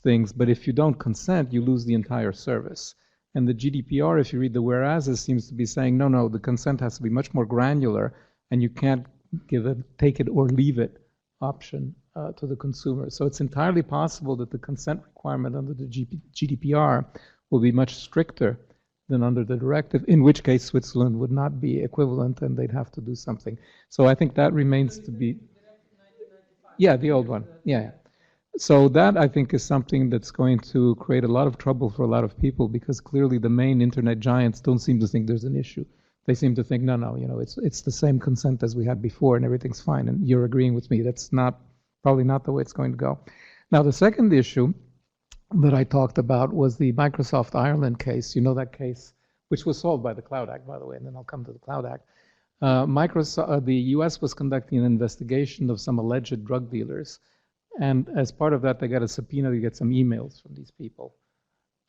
things. But if you don't consent, you lose the entire service. And the GDPR, if you read the whereases, seems to be saying, no, the consent has to be much more granular, and you can't give a take it or leave it option to the consumer. So it's entirely possible that the consent requirement under the GDPR will be much stricter than under the directive, in which case Switzerland would not be equivalent and they'd have to do something. So I think that remains to be... Yeah, the old one. Yeah. So that, I think, is something that's going to create a lot of trouble for a lot of people, because clearly the main internet giants don't seem to think there's an issue. They seem to think, no, it's the same consent as we had before and everything's fine. And you're agreeing with me. That's probably not the way it's going to go. Now, the second issue that I talked about was the Microsoft Ireland case. You know that case, which was solved by the Cloud Act, by the way, and then I'll come to the Cloud Act. The US was conducting an investigation of some alleged drug dealers. And as part of that, they got a subpoena to get some emails from these people.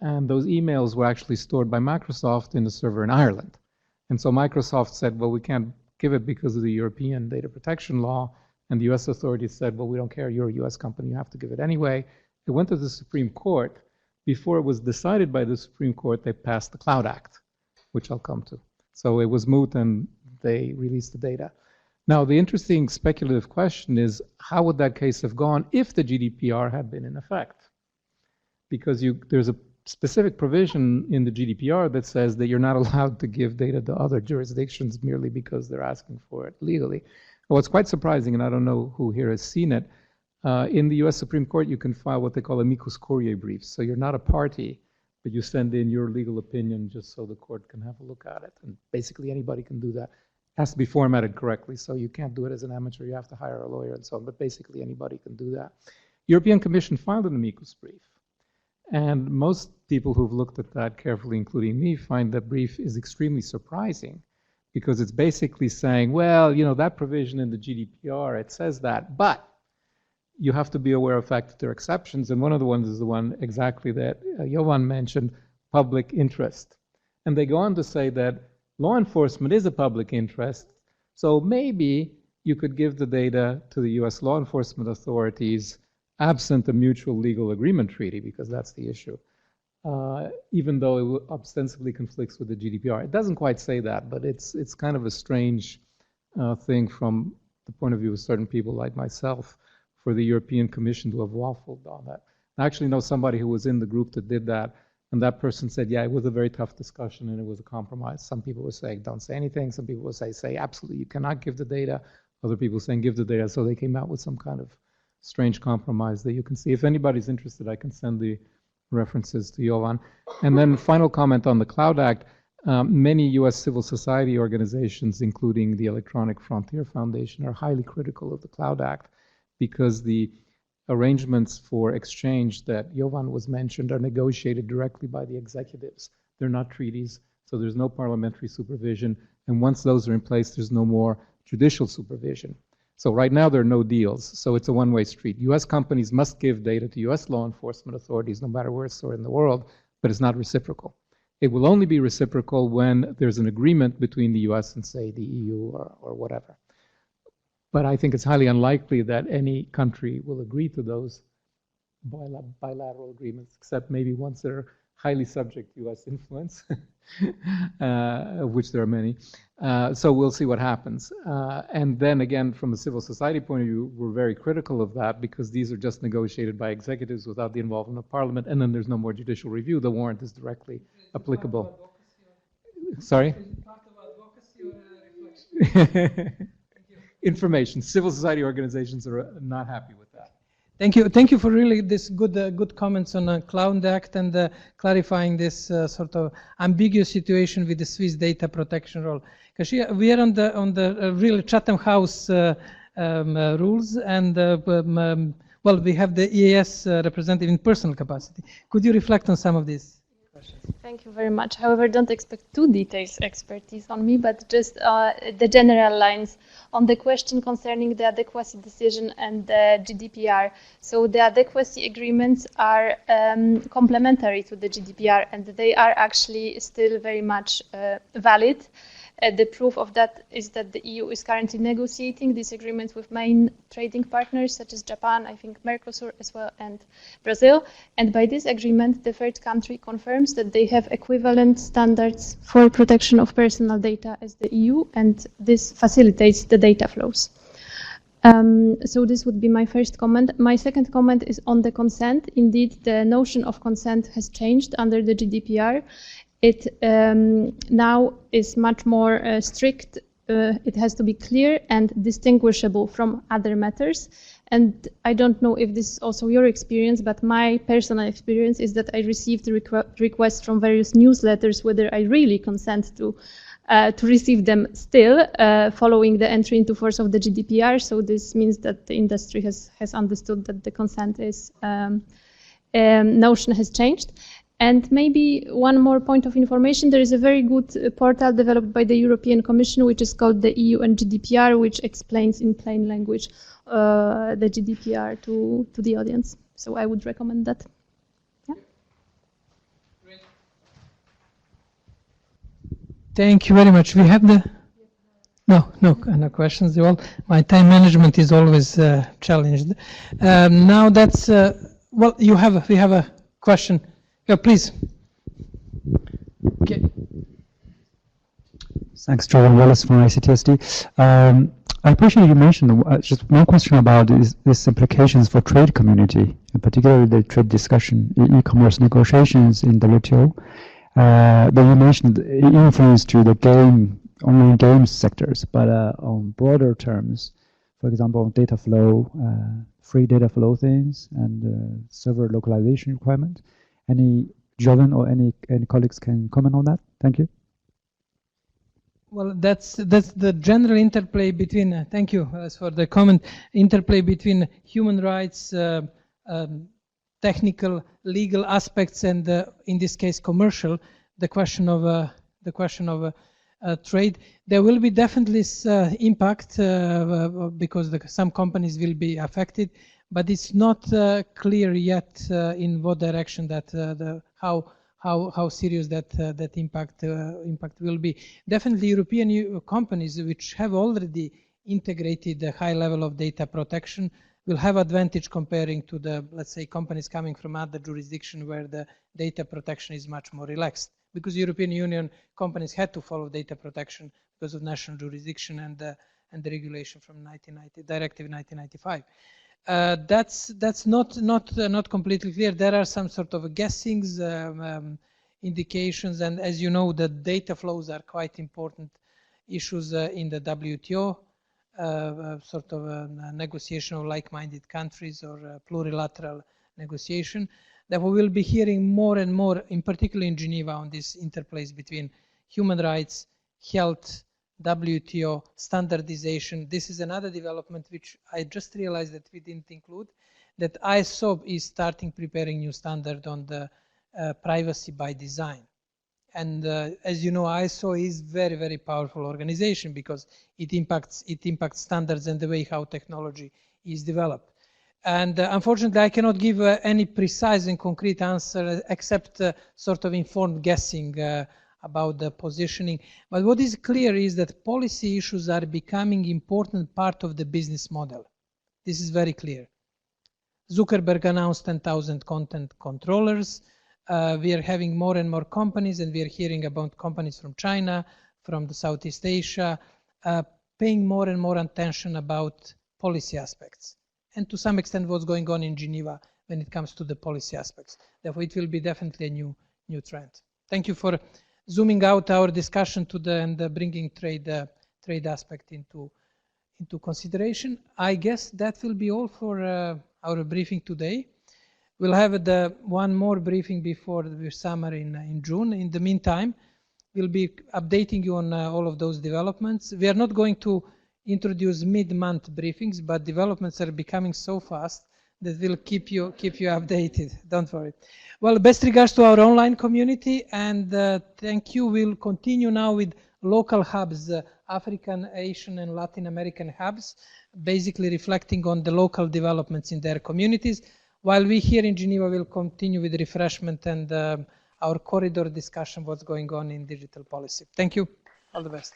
And those emails were actually stored by Microsoft in a server in Ireland. And so Microsoft said, well, we can't give it because of the European data protection law. And the US authorities said, well, we don't care, you're a US company, you have to give it anyway. It went to the Supreme Court. Before it was decided by the Supreme Court, they passed the Cloud Act, which I'll come to. So it was moot and they released the data. Now, the interesting speculative question is, how would that case have gone if the GDPR had been in effect? Because there's a specific provision in the GDPR that says that you're not allowed to give data to other jurisdictions merely because they're asking for it legally. What's quite surprising, and I don't know who here has seen it, in the US Supreme Court, you can file what they call Amicus curiae briefs. So you're not a party, but you send in your legal opinion just so the court can have a look at it. And basically anybody can do that. It has to be formatted correctly, so you can't do it as an amateur. You have to hire a lawyer and so on, but basically anybody can do that. European Commission filed an Amicus brief. And most people who've looked at that carefully, including me, find that brief is extremely surprising, because it's basically saying, well, that provision in the GDPR, it says that, but you have to be aware of the fact that there are exceptions, and one of the ones is the one exactly that Jovan mentioned, public interest. And they go on to say that law enforcement is a public interest, so maybe you could give the data to the US law enforcement authorities absent a mutual legal agreement treaty, because that's the issue, even though it ostensibly conflicts with the GDPR. It doesn't quite say that, but it's kind of a strange thing from the point of view of certain people like myself, for the European Commission to have waffled on that. I actually know somebody who was in the group that did that, and that person said, yeah, it was a very tough discussion and it was a compromise. Some people were saying, don't say anything. Some people would say absolutely, you cannot give the data. Other people saying, give the data. So they came out with some kind of strange compromise that you can see. If anybody's interested, I can send the references to Jovan. And then final comment on the Cloud Act. Many US civil society organizations, including the Electronic Frontier Foundation, are highly critical of the Cloud Act, because the arrangements for exchange that Jovan was mentioned are negotiated directly by the executives. They're not treaties, so there's no parliamentary supervision. And once those are in place, there's no more judicial supervision. So right now, there are no deals. So it's a one-way street. US companies must give data to US law enforcement authorities, no matter where it's stored in the world, but it's not reciprocal. It will only be reciprocal when there's an agreement between the US and, say, the EU or whatever. But I think it's highly unlikely that any country will agree to those bilateral agreements, except maybe ones that are highly subject to US influence, of which there are many. So we'll see what happens. And then again, from a civil society point of view, we're very critical of that because these are just negotiated by executives without the involvement of parliament, and then there's no more judicial review. The warrant is directly applicable. Sorry? Information. Civil society organizations are not happy with that. Thank you for really this good comments on Cloud Act and clarifying this sort of ambiguous situation with the Swiss data protection role. Because we are on the real Chatham House rules, and well, we have the EAS representative in personal capacity. Could you reflect on some of these questions? Thank you very much. However, don't expect too detailed expertise on me, but just the general lines on the question concerning the adequacy decision and the GDPR. So the adequacy agreements are complementary to the GDPR, and they are actually still very much valid. The proof of that is that the EU is currently negotiating these agreements with main trading partners such as Japan, I think Mercosur as well, and Brazil. And by this agreement, the third country confirms that they have equivalent standards for protection of personal data as the EU, and this facilitates the data flows. So this would be my first comment. My second comment is on the consent. Indeed, the notion of consent has changed under the GDPR. It now is much more strict. It has to be clear and distinguishable from other matters. And I don't know if this is also your experience, but my personal experience is that I received requests from various newsletters whether I really consent to receive them still, following the entry into force of the GDPR. So this means that the industry has understood that the consent is notion has changed. And maybe one more point of information, there is a very good portal developed by the European Commission, which is called the EU and GDPR, which explains in plain language the GDPR to the audience. So I would recommend that. Yeah. Great. Thank you very much. We have the... No questions. Well, my time management is always challenged. Now that's... well, we have a question. Yeah, please. Okay. Thanks, Jordan Wallace from ICTSD. I appreciate you mentioned just one question about these implications for trade community, and particularly the trade discussion, e-commerce negotiations in WTO. Then you mentioned influence to the online game sectors, but on broader terms, for example, data flow, free data flow things, and server localization requirements. Any Jovan or any colleagues can comment on that? Thank you. Well, that's the general interplay between. Thank you for the comment. Interplay between human rights, technical, legal aspects, and in this case, commercial. The question of trade. There will be definitely impact because some companies will be affected. But it's not clear yet in what direction that how serious that impact will be. Definitely, European companies which have already integrated a high level of data protection will have advantage comparing to the, let's say, companies coming from other jurisdictions where the data protection is much more relaxed. Because European Union companies had to follow data protection because of national jurisdiction and the regulation from Directive 1995. That's not completely clear. There are some sort of guessings, indications, and as you know, the data flows are quite important issues in the WTO, sort of a negotiation of like-minded countries or plurilateral negotiation. That we will be hearing more and more, in particular in Geneva, on this interplays between human rights, health, WTO, standardization. This is another development which I just realized that we didn't include, that ISO is starting preparing new standard on the privacy by design. And as you know, ISO is very, very powerful organization because it impacts standards and the way how technology is developed. And unfortunately, I cannot give any precise and concrete answer except sort of informed guessing about the positioning. But what is clear is that policy issues are becoming important part of the business model. This is very clear. Zuckerberg announced 10,000 content controllers. We are having more and more companies, and we are hearing about companies from China, from the Southeast Asia, paying more and more attention about policy aspects, and to some extent what's going on in Geneva when it comes to the policy aspects. Therefore, it will be definitely a new trend. Thank you for zooming out our discussion to and bringing trade aspect into consideration. I guess that will be all for our briefing today. We'll have one more briefing before the summer in June. In the meantime, we'll be updating you on all of those developments. We are not going to introduce mid-month briefings, but developments are becoming so fast that we'll keep you updated. Don't worry. Well, best regards to our online community, and thank you. We'll continue now with local hubs, African, Asian, and Latin American hubs, basically reflecting on the local developments in their communities. While we here in Geneva will continue with refreshment and our corridor discussion, what's going on in digital policy. Thank you. All the best.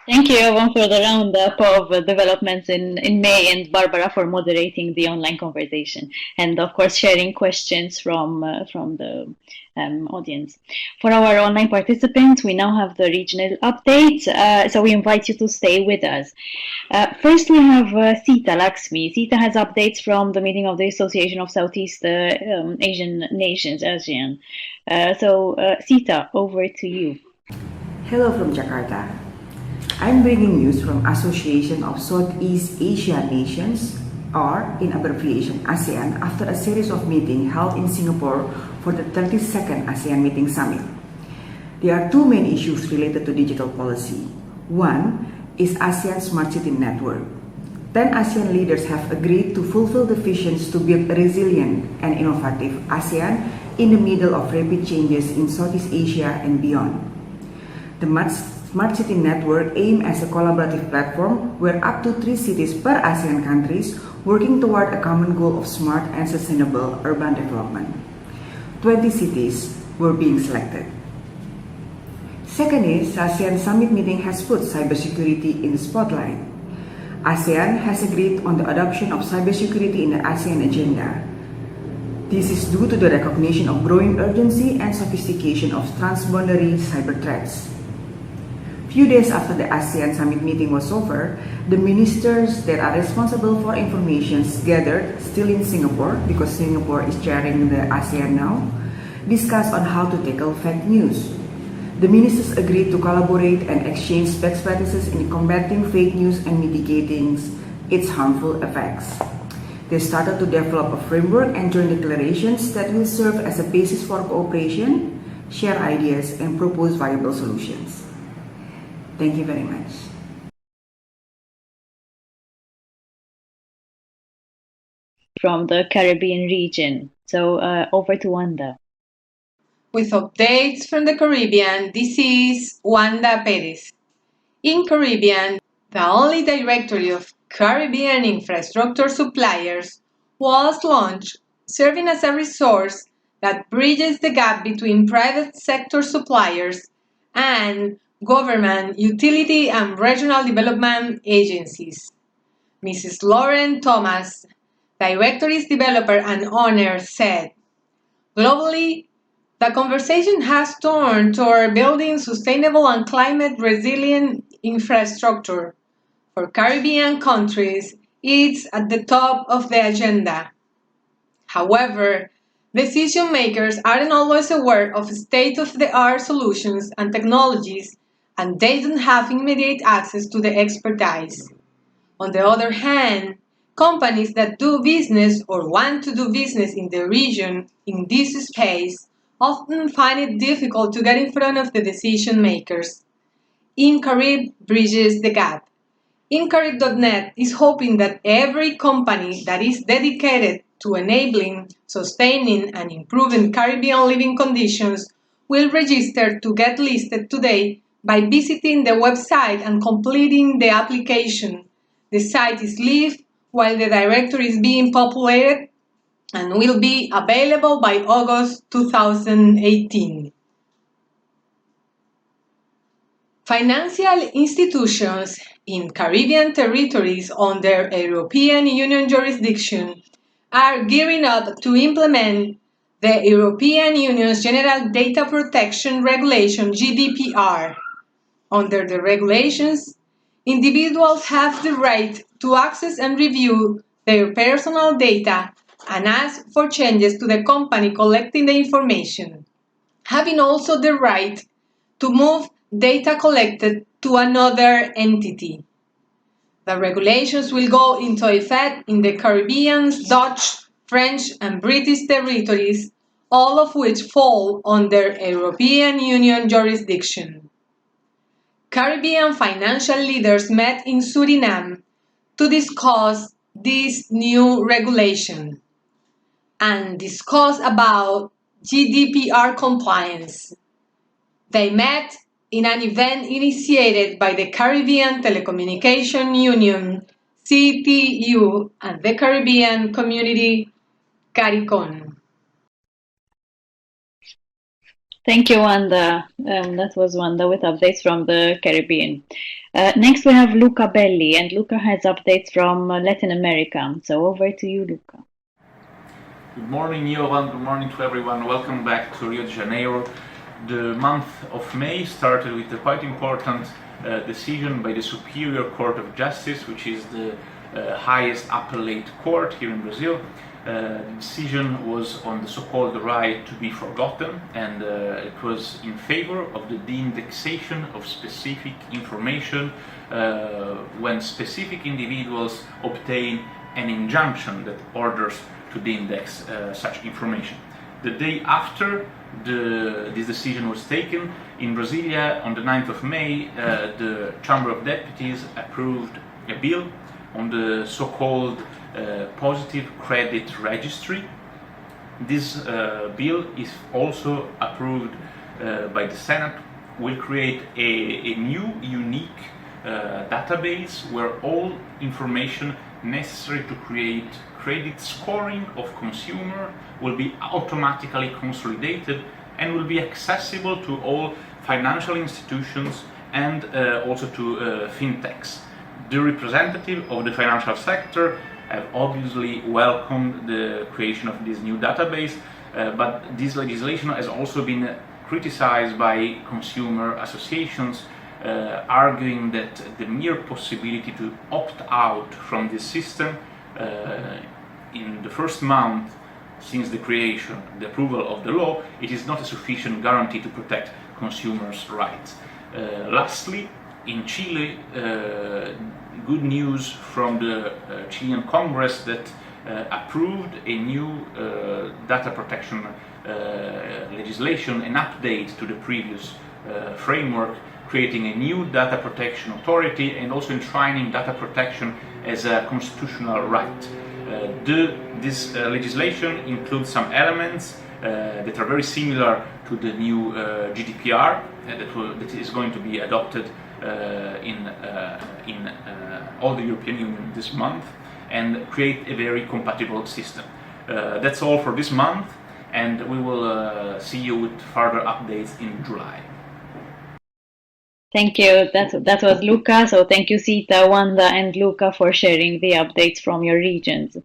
Thank you, everyone, for the roundup of developments in May, and Barbara for moderating the online conversation, and of course sharing questions from the audience. For our online participants, we now have the regional updates, so we invite you to stay with us. First, we have Sita Lakshmi. Sita has updates from the meeting of the Association of Southeast Asian Nations, ASEAN. Sita, over to you. Hello from Jakarta. I'm bringing news from Association of Southeast Asian Nations, or in abbreviation ASEAN, after a series of meetings held in Singapore for the 32nd ASEAN Meeting Summit. There are two main issues related to digital policy. One is ASEAN Smart City Network. 10 ASEAN leaders have agreed to fulfill the visions to build a resilient and innovative ASEAN in the middle of rapid changes in Southeast Asia and beyond. The Smart City Network aims as a collaborative platform where up to 3 cities per ASEAN countries working toward a common goal of smart and sustainable urban development. 20 cities were being selected. Second is, Asean Summit meeting has put cybersecurity in the spotlight. ASEAN has agreed on the adoption of cybersecurity in the ASEAN agenda. This is due to the recognition of growing urgency and sophistication of transboundary cyber threats. Few days after the ASEAN Summit meeting was over, the ministers that are responsible for information gathered still in Singapore, because Singapore is chairing the ASEAN now, discussed on how to tackle fake news. The ministers agreed to collaborate and exchange best practices in combating fake news and mitigating its harmful effects. They started to develop a framework and joint declarations that will serve as a basis for cooperation, share ideas, and propose viable solutions. Thank you very much. From the Caribbean region. So over to Wanda. With updates from the Caribbean, this is Wanda Perez. In Caribbean, the only directory of Caribbean infrastructure suppliers was launched, serving as a resource that bridges the gap between private sector suppliers and government, utility, and regional development agencies. Mrs. Lauren Thomas, directory's developer and owner, said, "Globally, the conversation has turned toward building sustainable and climate-resilient infrastructure. For Caribbean countries, it's at the top of the agenda. However, decision makers aren't always aware of state-of-the-art solutions and technologies, and they don't have immediate access to the expertise. On the other hand, companies that do business or want to do business in the region in this space often find it difficult to get in front of the decision makers. InCarib bridges the gap. InCarib.net is hoping that every company that is dedicated to enabling, sustaining, and improving Caribbean living conditions will register to get listed today by visiting the website and completing the application. The site is live while the directory is being populated and will be available by August 2018. Financial institutions in Caribbean territories under European Union jurisdiction are gearing up to implement the European Union's General Data Protection Regulation, GDPR. Under the regulations, individuals have the right to access and review their personal data and ask for changes to the company collecting the information, having also the right to move data collected to another entity. The regulations will go into effect in the Caribbean, Dutch, French, and British territories, all of which fall under European Union jurisdiction. Caribbean financial leaders met in Suriname to discuss this new regulation and discuss about GDPR compliance. They met in an event initiated by the Caribbean Telecommunication Union, CTU, and the Caribbean Community, CARICOM. Thank you, Wanda. That was Wanda with updates from the Caribbean. Next, we have Luca Belli, and Luca has updates from Latin America. So over to you, Luca. Good morning, Jovan. Good morning to everyone. Welcome back to Rio de Janeiro. The month of May started with a quite important decision by the Superior Court of Justice, which is the highest appellate court here in Brazil. The decision was on the so-called right to be forgotten, and it was in favor of the de-indexation of specific information when specific individuals obtain an injunction that orders to de-index such information. The day after this decision was taken, in Brasilia, on the 9th of May, the Chamber of Deputies approved a bill on the so-called positive credit registry. This bill is also approved by the Senate, will create a new unique database where all information necessary to create credit scoring of consumer will be automatically consolidated and will be accessible to all financial institutions and also to fintechs. The representative of the financial sector have obviously welcomed the creation of this new database, but this legislation has also been criticized by consumer associations, arguing that the mere possibility to opt out from this system in the first month since the creation, the approval of the law, it is not a sufficient guarantee to protect consumers' rights. Lastly, in Chile, good news from the Chilean Congress that approved a new data protection legislation, an update to the previous framework, creating a new data protection authority and also enshrining data protection as a constitutional right. This legislation includes some elements that are very similar to the new GDPR that is going to be adopted in all the European Union this month and create a very compatible system. That's all for this month, and we will see you with further updates in July. Thank you. That was Luca. So thank you, Sita, Wanda, and Luca for sharing the updates from your regions.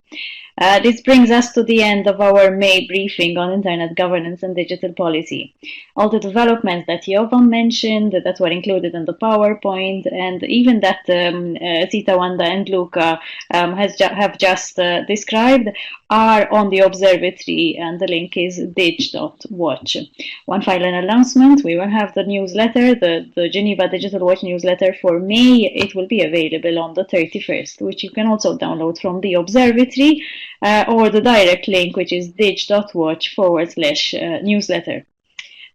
This brings us to the end of our May briefing on internet governance and digital policy. All the developments that Jovan mentioned, that were included in the PowerPoint, and even that Sita, Wanda, and Luca have just described, are on the observatory, and the link is dig.watch. One final announcement: we will have the newsletter, the Geneva Digital Watch newsletter for May. It will be available on the 31st, which you can also download from the observatory, or the direct link, which is dig.watch/newsletter.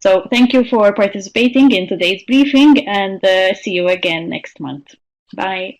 So thank you for participating in today's briefing, and see you again next month. Bye.